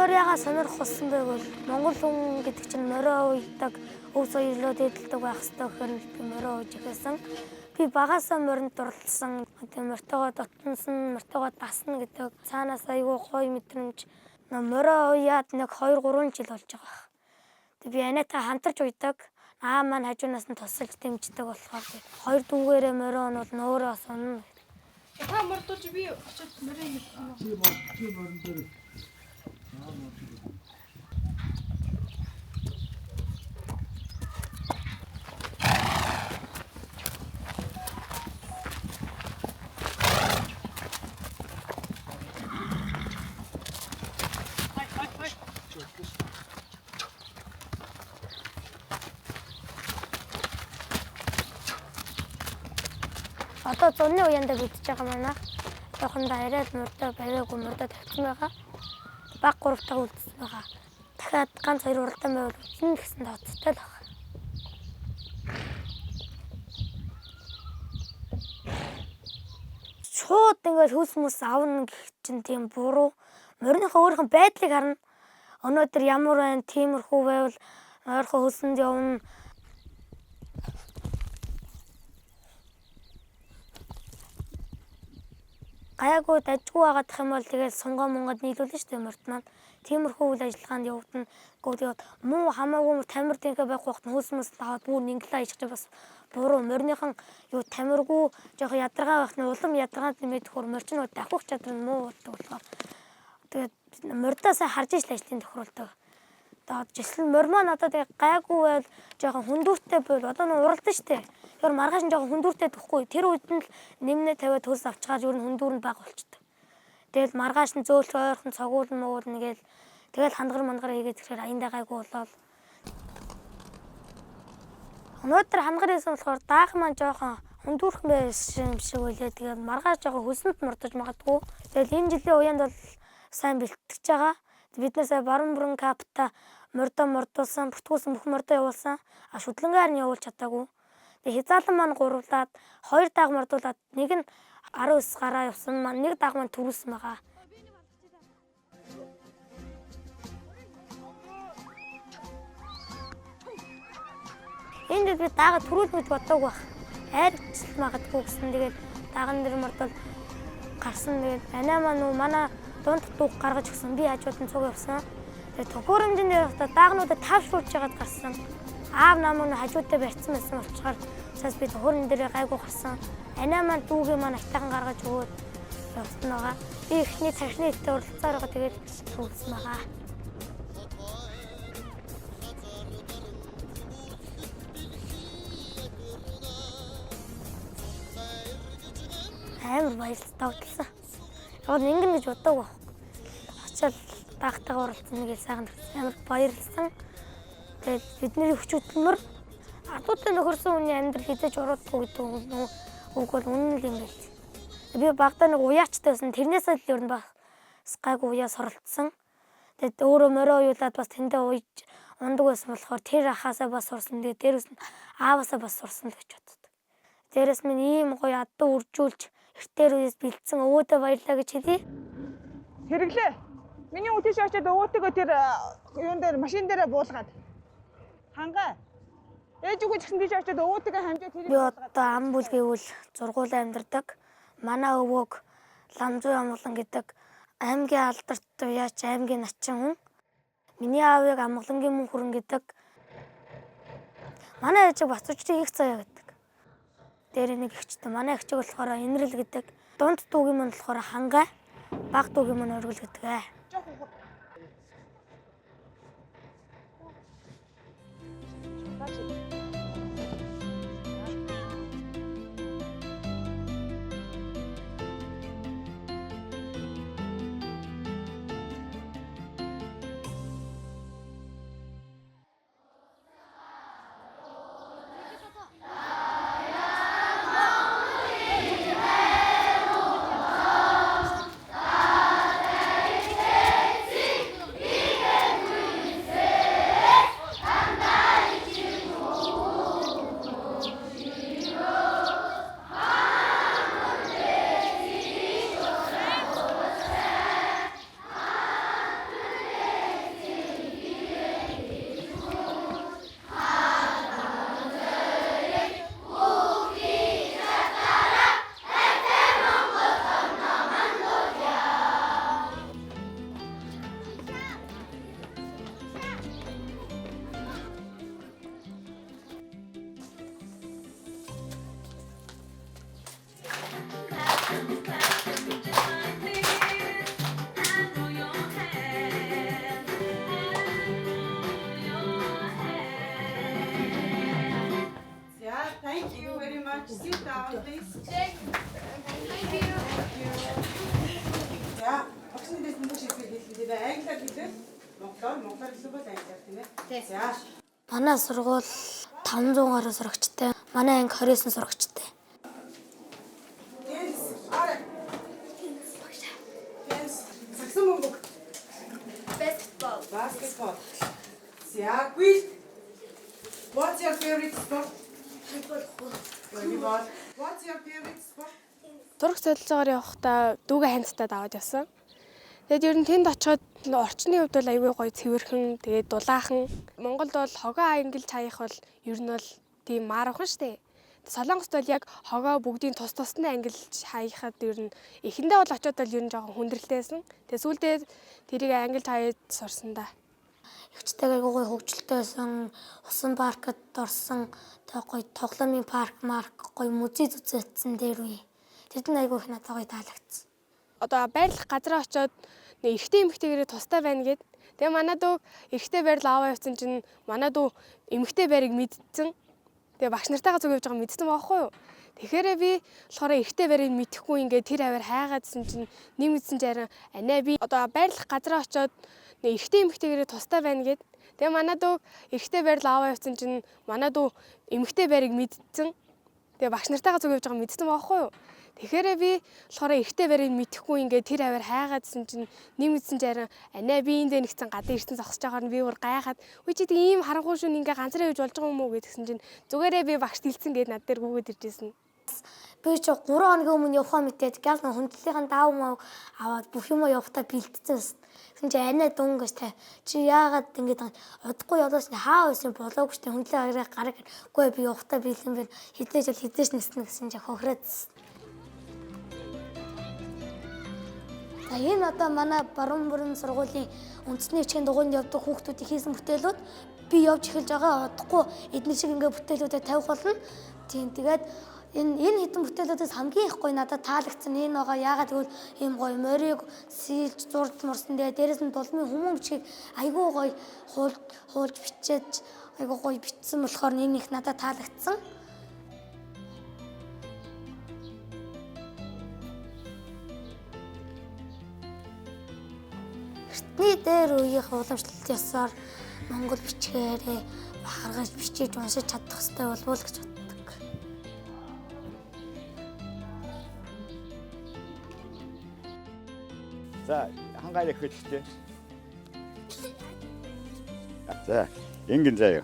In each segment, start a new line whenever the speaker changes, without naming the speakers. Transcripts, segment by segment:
Мориагаа сонирх болсон байвал Монгол хүн гэдэг чинь морио уйдаг, өв соёлоо дэдэлдэг байх ёстой гэхээр би морио ууж ихсэн. Би багасаа моринд дурлалсан. Тэгээ морьтойгоо дотносон, морьтойгоо дасна гэдэг цаанаас айгүй гоё мэдрэмж. Морио уяад нэг 2-3 жил болж байгаа. Тэгээ би анаатай хамтарч уйдаг. Маань хажуунаас нь тусалж дэмждэг болохоор хоёр дүүгээрээ морионууд нөөрөө сонно.
Та мордуулж би очиж морио хийсэн.
Тийм морин дээр.
Одоо зуны уяндаа битэж байгаа манай. Яхандаа арайд мордоо бариагүй мордоо тавьсан байгаа. Баг 3 таг үлдсэн байгаа. Дахиад ганц 2 уралдаан байвал үлдсэн гэсэн тооцоотой л байгаа. Шууд ингээд хөлс мөс авна гэх чинь тийм буруу. Мориныхоо өөрийнх нь байдлыг харна. Өнөөдөр ямар байна, тиймэрхүү байвал ойрхон хөлсөнд явна. Гайгүй дажгүй байгаадах юм бол тэгээд сунгоо монгод нийлүүлнэ шүү дээ морд маань. Тиймэрхүү үйл ажиллагаанд явагдана. Тэгээд муу хамаагүй тамир тэнхэ байх вахт хөлс мөс таваад бүр нинглаа ичж бас буруу. Мориныхан юу тамиргүй жоох ядаргаа байх нь улам ядаргаанд нэмээд хөр морчнууд давхих чадвар нь муу болдог болохоор тэгээд мордоосаа харж ижил ажлын тохиолдог. Тэгээд жишээл морь маань одоо тэгээд гайгүй байл жоохон хүндүүртэй байл одоо нь уралдан шүү дээ. Тэр маргааш нь жоохон хүндүүртэй тахгүй. Тэр үед нь л нэмнээ тавиад хөлс авчгаар юу н хүндүүр нь бага болчтой. Тэгэл маргааш нь зөөлч ойрхон цогуул нэгэл тэгэл хандгар хийгээд ирэхээр аяндаа гайгүй болоод. Өнөөдөр хандгар хийсэн болохоор даах маань жоохон хүндүүрхэн байсан юм шиг байлээ. Тэгээд маргааш жоохон хөлсөнд мордож магадгүй. Тэгэл энэ жилийн уянд бол сайн бэлтгэж байгаа. Бид нээсээ баруун бүрэн капта мордуулсан, бүртгүүлсэн бүх мордоо явуулсан. Шүтлэнгээр нь явуулж чадаагүй. Тэгээ хязаалан маань гурлаад 2 дааг мордуулаад нэг нь 19 гараа явсан маань нэг дааг маань төрүүлсэн байгаа. Энд би даагаа төрүүлмэж боддог байх. Айрчл магадгүй гэсэн. Тэгээд дааган дээр мордол гарсан. Тэгээд анаа манай дунд дууг гаргаж өгсөн. Би хажууд нь цуг явсан. Тэгээд төхөөрөмжийн дээр та даагнуудаа тавшруулж яагаад гарсан. Аав намайг хажуудаа барьсан байсан учраас цаас би төхөөрөмж дээр гайгүй гарсан. Анаа маань дүүгээ маань айтайхан гаргаж өгөөд явсан байгаа. Би ихний тархины хэлтэй уралцаар байгаа тэгээд төгсөн байгаа. Амар баярлалтай тавталсан. Яг ингэн гэж боддог байх. Очоод даагтайгаа уралцсан нэгээ сайхан амар баярлсан. Тэгээд бидний хүч хөдөлмөр адуутай нөхөрсөн хүний амьдрал хизээж уруудгүй гэдэг үг бол үнэн л юм байл. Би багтаа нэг уяачтай байсан. Тэрнээсээ л ер нь бас гайгүй уяас оролцсон. Тэгээд өөрөө морио уйлаад бас тэндээ уйж ундаг байсан болохоор тэр ахаасаа бас сурсан. Тэгээд дээрээс нь ааваасаа бас сурсан л гэж боддог. Дээрээс минь ийм гоё адуу үржүүлж эртээр үеэс бэлдсэн өвөөдөө баярлаа гэж хэлье.
Хэрэглээ. Миний үтиш очоод өвөөтэйгөө тэр юун дээр машин дээрээ буулгаад хангаа. Ээж үгүй гэсэн тийш очоод өвөөтэйгээ хамжаад тэрийг
би одоо ам бүл гэвэл зургуулаа амьдардаг. Манай өвөөг Ламзуу Амгалан гэдэг аймгийн алдарт уяач аймгийн начин хүн. Миний аавыг Амгалангийн мөн хүрэн гэдэг. Манай ээжийг Бацуучрын их заяа гэдэг. Дээр нэг ихчтэй. Манай ихчиг болохоор Инрэл гэдэг. Дунд дүүгийн мань болохоор Хангай. Баг дүүгийн мань Оргил гэдэг.
Sit down, please. За, багшны дэс мөнгө шийдэл хэлээ. Англиар хэлээ. Монголоор хэлсэн бол англиар тийм ээ. За.
Манай сургууль 500 гаруй сурагчтай. Манай анги 29 сурагчтай.
Yes. Ара. Yes. Саксон мөнгө. Basketball. За, quiz. What's your favorite sport? Volleyball. What's your favorite sport?
Зураг солилцоогоор явахдаа дүүгээ хандтаад аваад явсан. Тэгээд ер нь тэнд очиод орчны хувьд бол аягүй гоё цэвэрхэн, тэгээд дулаахан. Монголд бол хогоо ангилж хаях бол ер нь бол тийм маархан штэ. Солонгост бол яг хогоо бүгдийн тус тусдаа ангилж хаяхад ер нь эхэндээ бол очиод бол ер нь жоохон хүндрэлтэйсэн. Тэгээд сүүлдээ тэрийг ангилж хаяад сурсан да.
Өвчтэйгээ гоё хөгжилтэйсэн, усан паркт орсон, тэг гоё тоглоомын парк, гоё музей зүзэтсэн дээр үе. Тэд нь айгүй их надад гоё таалагдсан.
Одоо байрлах газараа очиод эрэгтэй эмэгтэйгээрээ тустай байна гэд. Тэгээ манай дүү эрэгтэй байрал аваа явсан чинь манай дүү эмэгтэй байрыг мэдсэн. Тэгээ багш нартайгаа зүг явж байгаа мэдсэн байхгүй юу? Тэгэхээр би болохоор эрэгтэй байрыг мэдэхгүй ингээд тэр хавар хайгаадсэн чинь нэг мэдсэн чинь анаа би одоо байрлах газараа очиод эрэгтэй эмэгтэйгээрээ тустай байна гэд. Тэгээ манай дүү эрэгтэй байрал аваа явсан чинь манай дүү эмэгтэй байрыг мэдсэн. Тэгээ багш нартайгаа зүг явж байгаа мэдсэн байхгүй юу? Тэгэхээр би болохоор эрэгтэй байрыг мэдэхгүй ингээд тэр хавар хайгаадсэн чинь нэг мэдсэн чинь анаа би энд нэгцэн гадаа ирсэн зогсож байгаа нь би бүр гайхаад үгүй чи ийм харанхуй шүн ингээ ганцаараа явж болж байгаа юм уу гэдгсэн чинь зүгээрээ би багш дэлцэн гээд над дээр гүгээд иржсэн.
Би ч 3 хоногийн өмнө явахаа мэдээд гал хүндлэлийн даав мав аваад бүх юм явахтаа бэлдсэн. Тэгсэн чи анаа дүнгэж та чи яагаад ингэж удахгүй явуулсан хаа байсан болоогүй штэ хүндлээ аграа гараг үгүй би явахтаа бэлэн бэр хідээж нэснэ гэсэн чи хохироод. За энэ одоо манай баруун бүрэн сургуулийн үндэсний хичээлийн дугуйнд явдаг хүүхдүүдийн хийсэн бүтээлүүд би явж эхэлж байгаа удахгүй эдгээр шиг ингээ бүтээлүүдэд тавих болно. Тийм тэгээд энэ хэдэн бүтээлүүдээс хамгийн их гоё надад таалагдсан энэ байгаа. Яагаад гэвэл ийм гоё морийг сэлж зурж мурсан тэгээд дээрэс нь дулмын хүмүүн бичгийг айгүй гоё хуулж бичээд айгүй гоё бичсэн болохоор энэ их надад таалагдсан. Эртний дээр үеийнх уламжлалт ёсоор монгол бичгээрээ харгаж бичиж уншиж чадах хэрэгтэй болов уу гэж боддог.
За, хангаалах хэрэгтэй. За, ингэн заяа.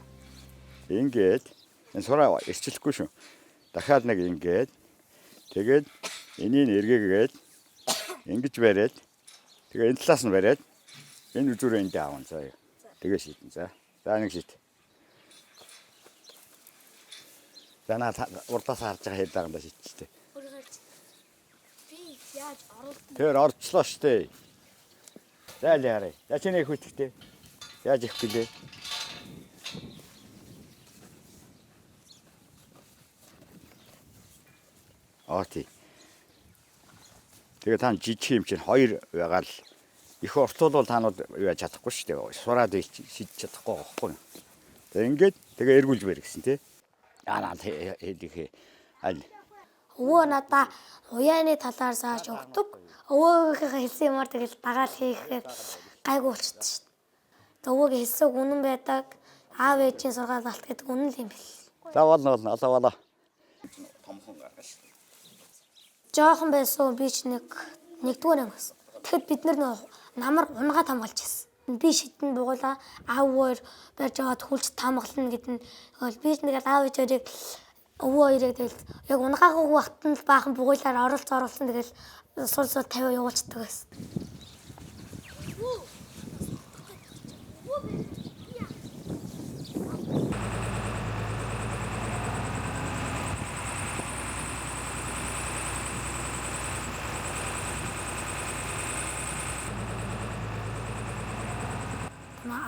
Ингээд энэ сураа ирчлэхгүй шүү. Дахиад нэг ингээд тэгээд энийг эргээгээд ингэж бариад тэгээ энэ талаас нь бариад энэ үзүүрээ энд аавн заяа. Тэгээ шийдэн. За нэг шийд. За наа урдаас харж байгаа хэд байгаа юм да шийдчихтэй.
Би яаж оруулсан?
Тэр орцлоо штэ. За яарэ. За чи нэг хүчтэй. Яаж их гэлээ. Ати. Тэгээ тань жижиг юм чинь хоёр байгаа л их ортуулбал таанууд яаж чадахгүй шүү дээ. Сураад шийдэж чадахгүй байхгүй. Тэгээ ингээд тэгээ эргүүлж бэр гэсэн тий. Наад хэлихээ аль.
Өвөө надаа уяаны талаар зааж өгдөг. Өвөөгийнхээ хэлсэн юмар тэгэл дагаал хийхээр гайгүй болчихсон шүү дээ. Өвөөгийн хэлсэн үнэн байдаг. Аав ээжийн сургаал алт гэдэг үнэн л юм бэл.
За болно алавала. Томхон гаргаж.
Жохон байсан би ч нэгдүгээр анги байсан. Тэгэхэд бид намар унгаа тамгалж ирсэн. Би шидэн дугуулаа ааваар барьж аваад хүлж тамгална гэдэг нь би ч нэг аав ээжээрийг өвөө хоёрыг тэгэл яг унгаагүй вахт нь баахан бугуйлаар оруулсан тэгэл сул 50 явуулцдаг байсан.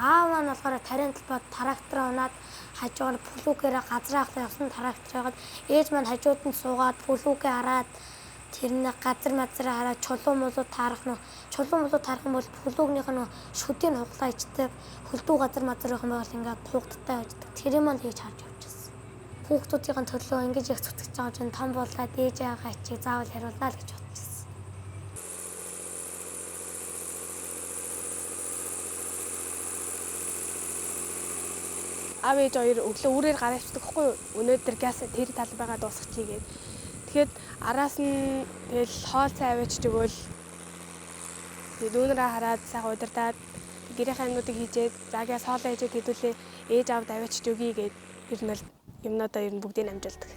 Аав нь болохоор тарийн талбайд трактор унаад хажуугаар плүгээрээ газраах явсан трактор хагаад ээж маань хажууд нь суугаад плүгээ хараад тэрний газар мазраа хараад чулуу мулуу таарах нь бол плүгнийх нь шүдийн хуглаа ичдэг хөлдөө газар мазрах юм бол ингээд хугдтай байждаг. Тэр юм л хийж харж явчихсан. хүүхдүүдийн төлөө ингэж их зүтгэж байгаа чинь том болоод ээж аваа чи заавал хариулнаа л гэж бодчихсон.
Аав ээж хоёр өглөө үрээр гараа ивчдэг хгүй юу? Өнөөдөр газ тэр тал байгаа дуусгачихъя гээд. Тэгэхэд араас нь тэгэл хоол цай аваач өгөөл. Тэгээд дүүнэрээ хараад сайхан удирдаад гэрийн амьнуудыг хийжээд заагаас хоолоо хийжээд хэдүүлээ ээж аавд аваач өгье гээд ер нь юмнуудаа ер нь бүгдийг амжилдаг.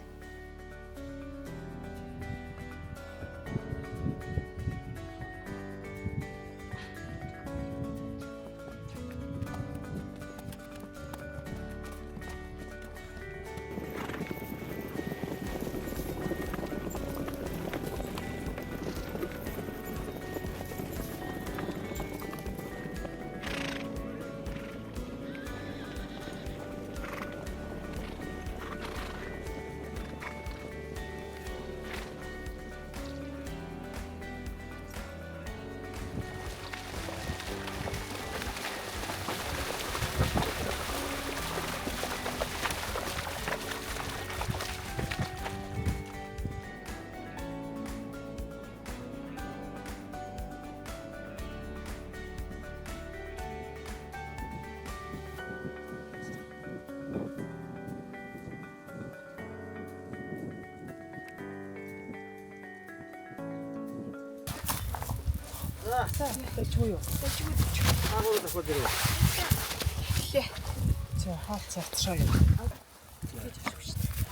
За хаалт цацраа юм.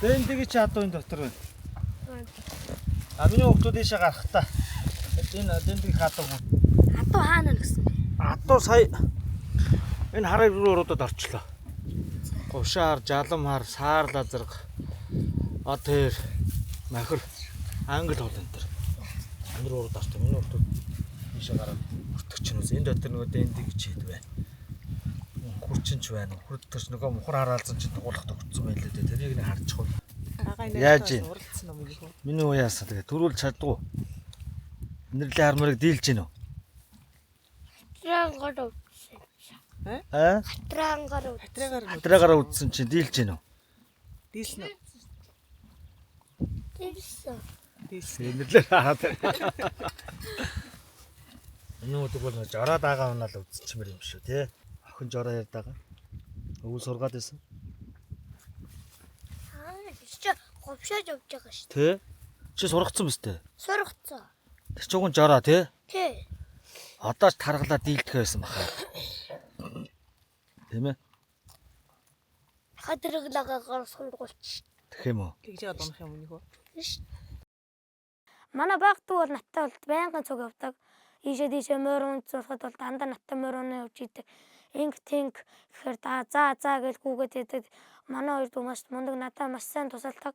Дэндийг чи адуу энэ дотор байна. А миний хүүхдүүд ийшээ гарах та. Энэ дэндийг хаадаг.
Адуу хаана гэсэн бэ?
Адуу сая энэ хараа руу ороод орчлоо. Говшаар, жаламхаар, саар лазарга, отэр, махир, англ хол энэ төр. Энэ руу ороод орчлоо. Миний хүүхдүүд ийшээ гараад өртөгч нь үз. Энэ дотор нөгөө дэндийг чийд байна. Хурчинч байна. Хурдтарч нөгөө мухар хараалзан чинь туулах төгцсөн байлээ дээ. Тэрийг нэг харчих уу. Яаж юм? Миний уяасаа тэгээ төрүүл чаддгүй. Нэрлээ хармарыг дийлж гин үү? Хатрагаар үдсэн чинь дийлж гин үү?
Дийлсэн үү?
Нэрлээ хараад. Энэ үдэг бол жороо дагаа унаал үдчихмэр юм шүү тий. Охин жороо ярдаага. Өвөл сургаад байсан.
Чи говшааж явж байгаа шүү.
Тий? Чи сургацсан биз дээ?
Сургацсан.
Тэр чугун жороо тий?
Тий.
Одоо ч таргалаа дийлдэх байсан баха. Тийм ээ?
Хадраглаагаар сургуулч.
Тэгэх юм уу?
Тэгж яад унах юм үнийхөө.
Манай багтуу бол наттай бол байнгын цуг явдаг. Ийшээ тийшээ морин зурхад бол дандаа наттай морин явж идэг. Инг тинг гэхээр за гэж гүгээд идэг. Манай хоёр дүү маш мундаг надад маш сайн тусалдаг.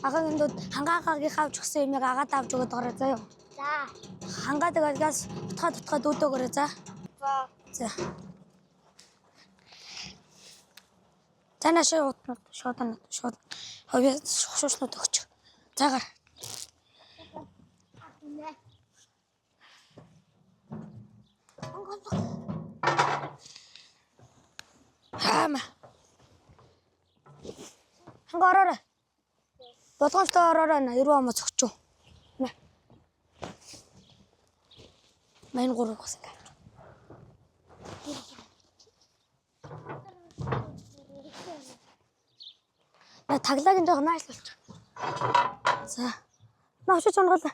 Агагийн дүүд хангаагагийн авч өгсөн юмыг агаад авч өгöd байгаа заа юу. За. Хангаадаг алгаас утгаа дүүдөгөөрэй за. За. Танашаа утнууд шууд ховёс шушнууд өгч. Заагаар. Хама. Ханга ороо. Болгоомжтой ороорой на 90 амаа зөгчөө. Нэ. Мэн гурав гэсэн. На таглагын жоо наашлуулчих. За. Наашиж унгалаа.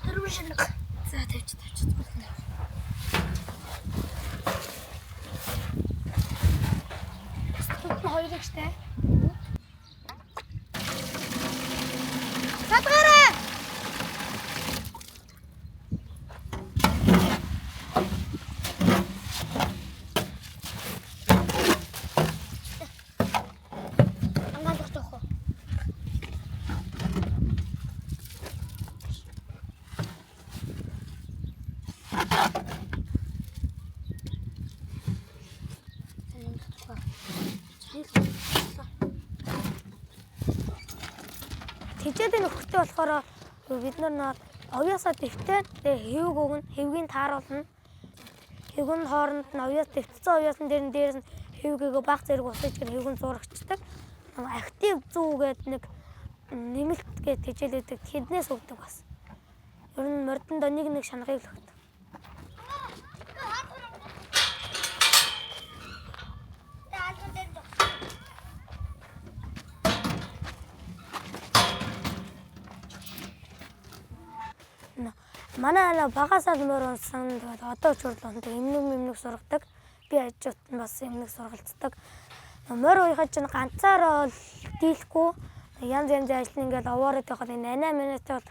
Дөрөв шинэг. За тавьчих. Хоёрыг штэ. Садгараа. Тэжээлийн нөхөртэй болохоор бид нар овёосоо дэвтээ хэвг өгнө, хэвгийн тааруулна. Хэвгэн хооронд нь овёос дэвтсэн овёосын дээрээс нь хэвгийгөө баг зэрэг усаж хэвгэн зурагчдаг. Актив зүү гэдэг нэг нэмэлт гэж тэжээлэдэг тэднээс өгдөг бас. Ер нь мордонд нэг шанахыг л өгдөг. Манай багасаа мөр унсан тэгээд одоо ч хүртэл эмнэг сургадаг. Би ажууд нь бас эмнэг сургалцдаг. Мөр уяхад чинь ганцаараа дийлэхгүй янз ажил ингээл овоороод байхад 8 минут бол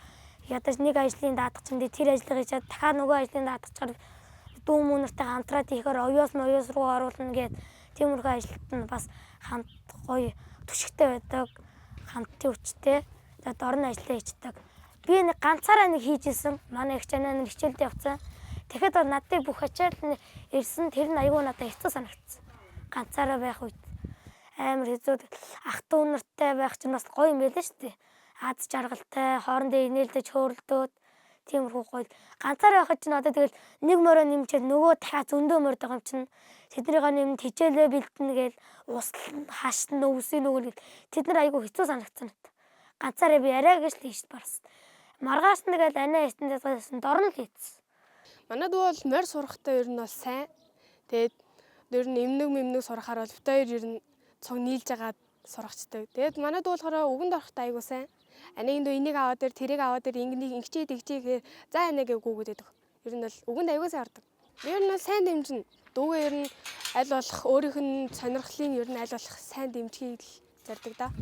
ядаж нэг ажлын даатах чинь тэр ажлыг хийчихэд дахиад нөгөө ажлын даатахчаар дүү мөнөртэй хамтраад ихээр овёос руу оруулна гэд тиймэрхүү ажилт нь бас хамт гоё түшигтэй байдаг. Хамтын хүчтэй. Тэгээд дорн ажиллаа хийдэг. Би нэг ганцаараа нэг хийжсэн. Манай их чанаа нэг хичээлд явцсан. Тэгэхэд бол надад бүх ачаал ирсэн. Тэр нь аягүй надад хэцүү санагдсан. Ганцаараа байх үед амар хэцүү. Ах トゥ нартай байх чинь бас гоё юм байлаа шүү дээ. Аз жаргалтай, хоорондоо инээлдэж хөөрөлдөөд тиймэрхүү гоё. Ганцаараа байхад чинь одоо тэгэл нэг мороо нэмчихэд нөгөө дахиад зөндөө морд байгаа юм чинь тэднийгээ нэмд хичээлээ бэлтэнэ гээл ус хаашна өвсөй нөгөө тэд нар аягүй хэцүү санагдсан надад. Ганцаараа би арай гэж л хийж барсан. Маргааш нэгээл анаа хийсэн дорн л хийсэн.
Манайд бол морь сурахтаа ер нь бол сайн. Тэгээд ер нь эмнэг сурахаар бол бит хоёр ер нь цог нийлж агаад сурахчдаг. Тэгээд манайд болохоор үгэнд орохтой айгуу сайн. Анийн дөө энийг аваад дээр тэрийг аваад дээр ингэчээ гэхээр за анаа гээгүү гэдэг. Ер нь бол үгэнд айгуу сайн ордог. Ер нь бол сайн дэмжин. Дүүгээ ер нь аль болох өөрийнх нь сонирхлын ер нь аль болох сайн дэмжихийг л зорддог да.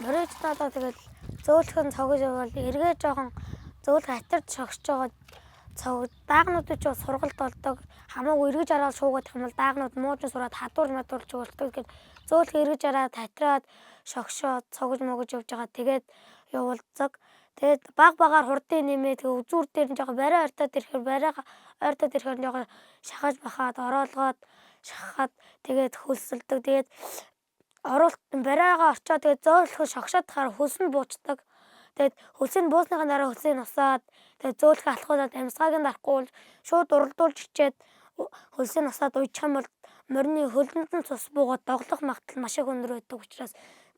Мөрөж надад тэгэл зөөлхөн цогж явал эргээ жоохон зөөлх атарч шогсож байгаа цог даагнууд ч сургалт болдог. Хамаагүй эргэж араад шуугаад юм бол даагнууд мууж сураад хадуур надуулж болдог. Тэгэхээр зөөлх эргэж араад татраад шогшоод цогж могож явж байгаа. Тэгээд явуулцаг. Тэгээд багаар хурдын нэмээ тэг үзүүр дээр нь жоохон барай ойртоод ирэхээр жоохон шахаж бахаад ороолгоод шахаад тэгээд хөлсөлдөг. Тэгээд оруулт барайгаа орчоод тэгээд зөөлхөн шогшоод тахаар хөлс нь буучдаг. Тэгээд хөлсийг буусныхаа дараа хөлсийг нусаад тэгээд зөөлхөө алхуулаад амьсгааг нь дарахгүй шууд уралдуулж ичээд хөлсийг нусаад уйчих юм бол морины хөлөнд нь цус буугаад доглох магадлал маш их өндөр байдаг учраас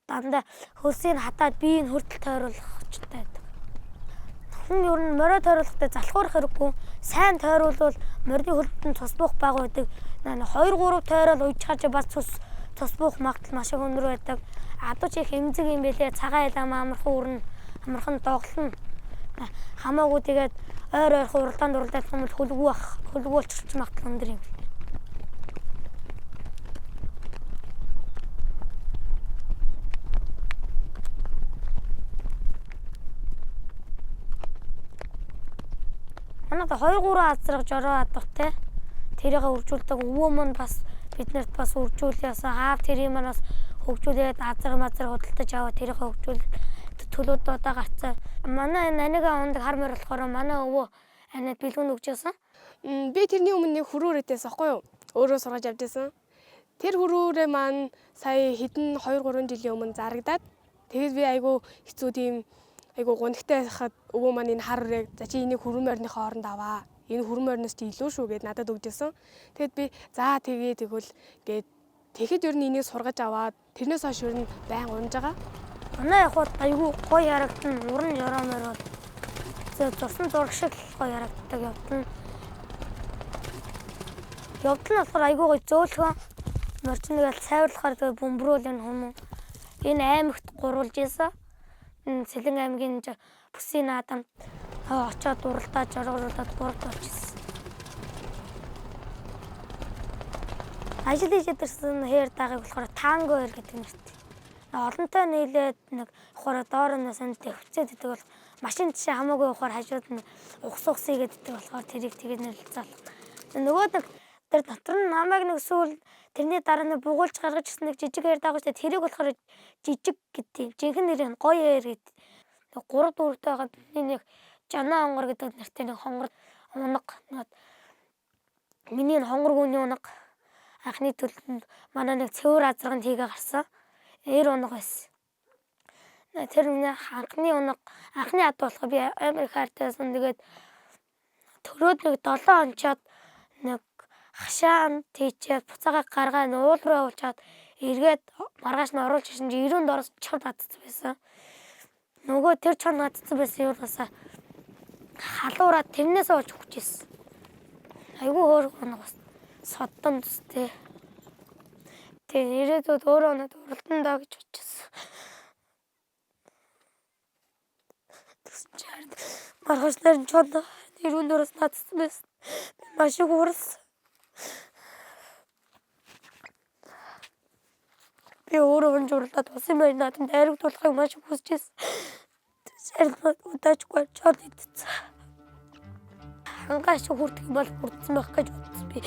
дандаа хөлсийг хатаад биеийг хүртэл тойруулах очтой байдаг. Хүн ер нь морио тойруулахдаа залхуурах хэрэггүй. Сайн тойруулвал морины хөлөнд нь цус буух бага байдаг. 2-3 тойрол уйчихаар бас цус буух магадлал маш их өндөр байдаг. Адууч их эмзэг юм бэлээ. Цагаан ялам амархан үрнэ. Амархан доглоно. Хамаагүй тэгээд ойр уралдаанд юм бол хөлгүй болчих магадлал өндөр юм. Манайд 2-3 азраг жороо адуутай. Тэрийг үржүүлдэг өвөө мөн бас биднэрт бас үржүүлээсэн. Аав тэрийг маань бас хөгжүүлээд азраг худалдаж аваад тэрийг хөгжүүл төлөөд удаа гарцаа. Манай нанига ундаг хар мөр болохоор манай өвөө анаад бэлгүүн өгчээсэн.
Би тэрний өмнө нэг хүрүүр идээс аахгүй юу? Өөрөө сургаж авчихсан. Тэр хүрүүрээ маань сая хэдэн 2-3 жилийн өмнө зарагдаад тэгээд би айгүй хэцүү тийм айгүй гунигтай байхад өвөө маань энэ хар үрэг за чи энийг хүрүүн морины хооронд аваа. Энэ хүрүүн мориноос чи илүү шүү гэд надад өгчээсэн. Тэгэд би за тэгвэл гэд тэгэхэд ер нь энийг сургаж аваад тэрнээс хойш ер нь байн унж байгаа.
Манай явахад айгүй гоё ярагдсан. Уран жороомор бол зурсан зураг шиг гоё ярагддаг явтан. Явтан болохоор айгүй гоё зөөлхөн морчныгээл сайварлахаар тэгээ бөмбөрөөл энэ хүмүүс. Энэ аймагт гурвалж ийсэн. Сэлэн аймгийн бүсийн наадамд очоод уралдаад жоргоруулаад гурвд очсон. Ажил хийж ирсэн хээр дагыг болохоор танго эр гэдэг нэртэй. Олонтой нийлээд нэг ухаараа доороноос нь төвцээд идэг бол машин жишээ хамаагүй ухаар хажууд нь ухсыг гэдэг болохоор тэрийг тэгээд нэрлэлцэл. Нөгөө нэг тэр дотор нь намайг нэг сүүл тэрний дараа нь бугуулж гаргаж ирсэн нэг жижиг эр дагаж тэрийг болохоор жижиг гэдэг. Жинхэнэ нэр нь гоё эр гэдэг. Тэг 3 4-тэй байгаад нэг Жанаа хонгор гэдэг нэртэй нэг хонгор унаг. Миний хонгор гүний унаг анхны төлөнд манай нэг цэвэр азарганд хийгээ гарсан. Эр унаг байсан. Тэр миний анхны унаг анхны ад болох би Америк хартайсан. Тэгээд төрөөд нэг 7 ончоод нэг хашаан тийчээд буцаага гаргаад уул руу явуулчаад эргээд маргааш нь оруулж ирсэн чи 90-д орос чод татсан байсан. Нөгөө тэр чод татсан байсан юм басаа халуураад тэрнээс олж өгчээсэн. Айгу хөөр унаг бас соддон төстэй. Тэг ирээдүйд өөрөө надад уралдан даа гэж бодчихсон. Төсчээд маргааш нарийн чод 90-д орос татсан байсан. Маш их уралсан. Би өөрөө өнжуурлаад усан байр надад дайрагдуулахыг маш их хүсэж байсан. Тэгэхээр удаачгүй чод идсэн. Хангаш хүртэх юм бол хүртсэн байх гэж бодсон би.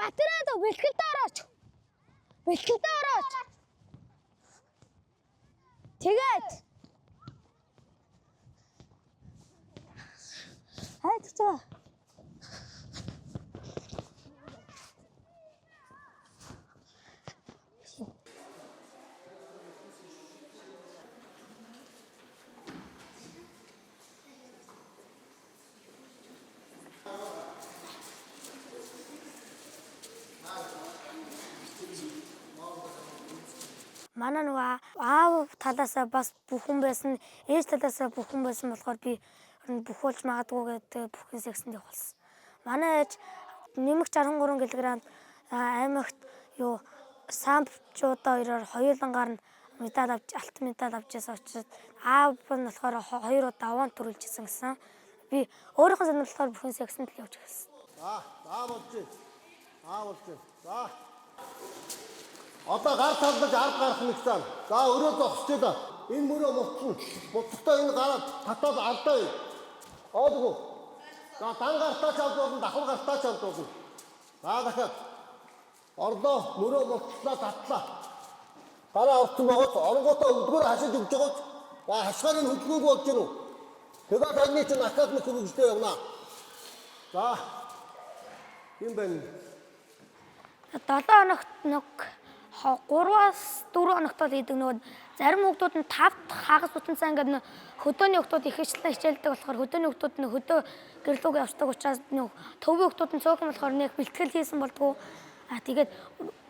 Батарейд бэлтгэлдээ орооч. Бэлтгэлдээ орооч. Тэгээд хайцгаа. Манай нөгөө аав талаасаа бас бүхэн байсан, ээж талаасаа бүхэн байсан болохоор би бүхүүлж магадгүй гэдэг бүхэн сексэнд явуулсан. Манай ээж нэмэх 63 кг аймагт юу самбчуудаа хоёроор хоёулангаар нь медаль авч алтан медаль авчихсан учраас аав нь болохоор 2 удаа аван төрүүлж исэн гэсэн. Би өөрийнхөө сонирхлоор бүхэн сексэнд л явж гэлсэн.
За болж. За. Одоо гар талдаж ард гарах нэгсэн. За өрөө зогсчээ да. Энэ мөрөө мутсан. Муттай энэ гараад татаад ардаа. Оодгоо. За дан гартаа чавдуулна, давхар гартаа чавдуулна. За дахиад. Орлоо мөрөө мутснаа татлаа. Гараа орсон байгаад оронгоотоо өдгөр хашиж өгч байгаа. За хашгаар нь хөдөлгөөг болж гэнэ үү? Тэгээд анхны чинь академик хөгжлөө явна. За. Юм байна.
7 хоногт нэг 3-4 хоногтод идэг нөгөө зарим хүүхдүүд нь 5 хагас бүтэнцэн ингээд хөдөөний хүүхдүүд их хичээлдэг болохоор хөдөөний хүүхдүүд нь хөдөө гэрлүүг явцдаг учраас төвийн хүүхдүүд нь цөөхөн болохоор нэг бэлтгэл хийсэн болдгоо. Тэгээд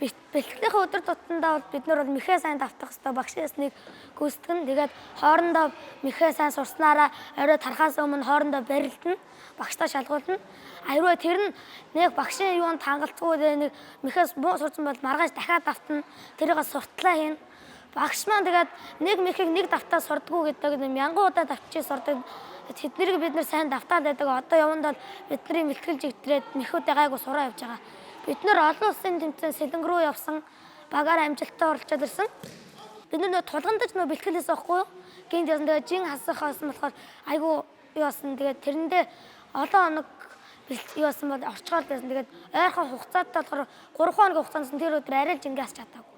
бэлтгэлийн өдөр тутамдаа бол бид нар бол мэхээ сайн давтах хэрэгтэй багшаас нэг гүйцэтгэн. Тэгээд хоорондоо мэхээ сайн сурснараа орой тархаас өмнө хоорондоо барилдана. Багштай шалгуулна. Аюу тэр нь нэг багшийн юунд хангалтгүй нэг мэхээс муу сурсан бол маргааш дахиад давтна. Тэрийг суртлаа хийн. Багш маань тэгээд нэг мэхийг нэг давтаа сурдггүй гэдэг нэг мянган удаа давчиж сурдаг. Тэднийг бид нар сайн давтаад байдаг. Одоо яванд бол бидний бэлтгэл жигтрээд мэхүүдээ гайгүй сураа явж байгаа. Бид нар олон улсын тэмцээн сэлэнг рүү явсан. Багаар амжилттай оролцоод ирсэн. Бид нар тулгандаж бэлтгэлээс авахгүй юу? Гинт ясан тэгээд жин хасах хасан болохоор айгүй яасан тэгээд тэрэндээ олон хоног яасан бол орчгоол байсан. Тэгээд ойрхон хугацаатай болохоор 3 хоног хугацаанд тэр өдөр арай л жингээс чадаагүй.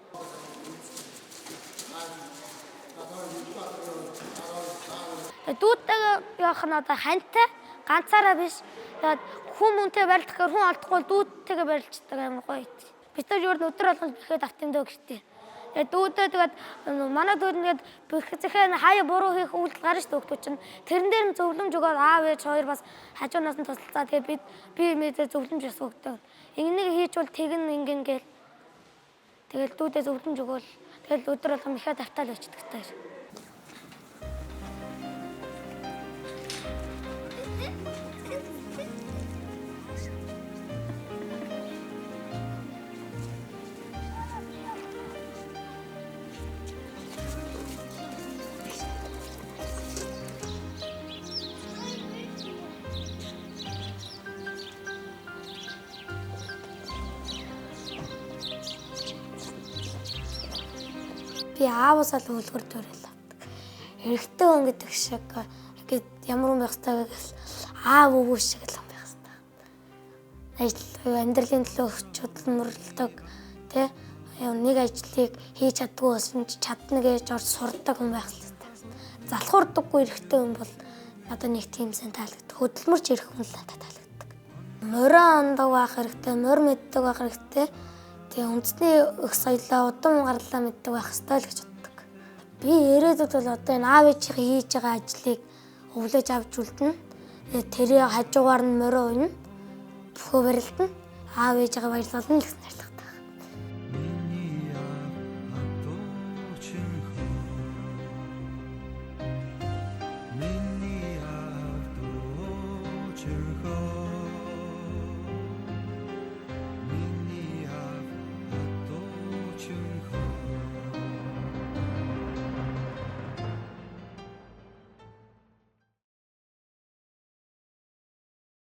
Дүүтэйгээ явах нь одоо хантай ганцаараа биш. Тэгээд хүн мөнтэй барилдах гэхээр хүн олдохгүй дүүтэйгээ барилддаг амар гоё. Бид нар юу өдөр болгож бихэд автомдоо гэртээ. Тэгээд дүүдээ тэгээд манай дүүд нэгэд бэхцэхэн хаяа буруу хийх үйлдэл гарна шүү дээ чинь. Тэрэн дээр нь зөвлөмж өгөөд аав ээж хоёр бас хажуунаас нь тусалцаа. Тэгээд би мэдээ зөвлөмж бас өгдөг. Энийг хийчвэл тэгнэ ингэн гээл. Тэгээд дүүдээ зөвлөмж өгөөл. Тэгээд өдөр болгон бихэд автаал өчтдөг таа. би ааваасаа л үлгэр дүүрэл авдаг. Эрэгтэй хүн гэдэг шиг ингээд ямар хүн байх ёстой гэвэл аав өвөө шиг л хүн байх ёстой. Ажил амьдралын төлөө хөдөлмөрлөдөг тий нэг ажлыг хийж чаддгүй байсан ч чадна гэж орж сурдаг хүн байх хэрэгтэй. Залхуурдаггүй эрэгтэй хүн бол надад нэг тийм сэн таалагддаг. Хөдөлмөрч ирэх хүн л надад таалагддаг. Морин ондог байх хэрэгтэй, морь мэддэг байх хэрэгтэй. Тэгээ үндэсний их соёлоо, удам гарлаа мэддэг байх ёстой л гэж боддог. Би ирээдүйд бол одоо энэ аав ээжийнхээ хийж байгаа ажлыг өвлөж авч үлдэнэ. Тэрийг хажуугаар нь морин уйна. Бүхөө барилдана. Аав ээжигээ баярлуулна гэсэн хайрлах.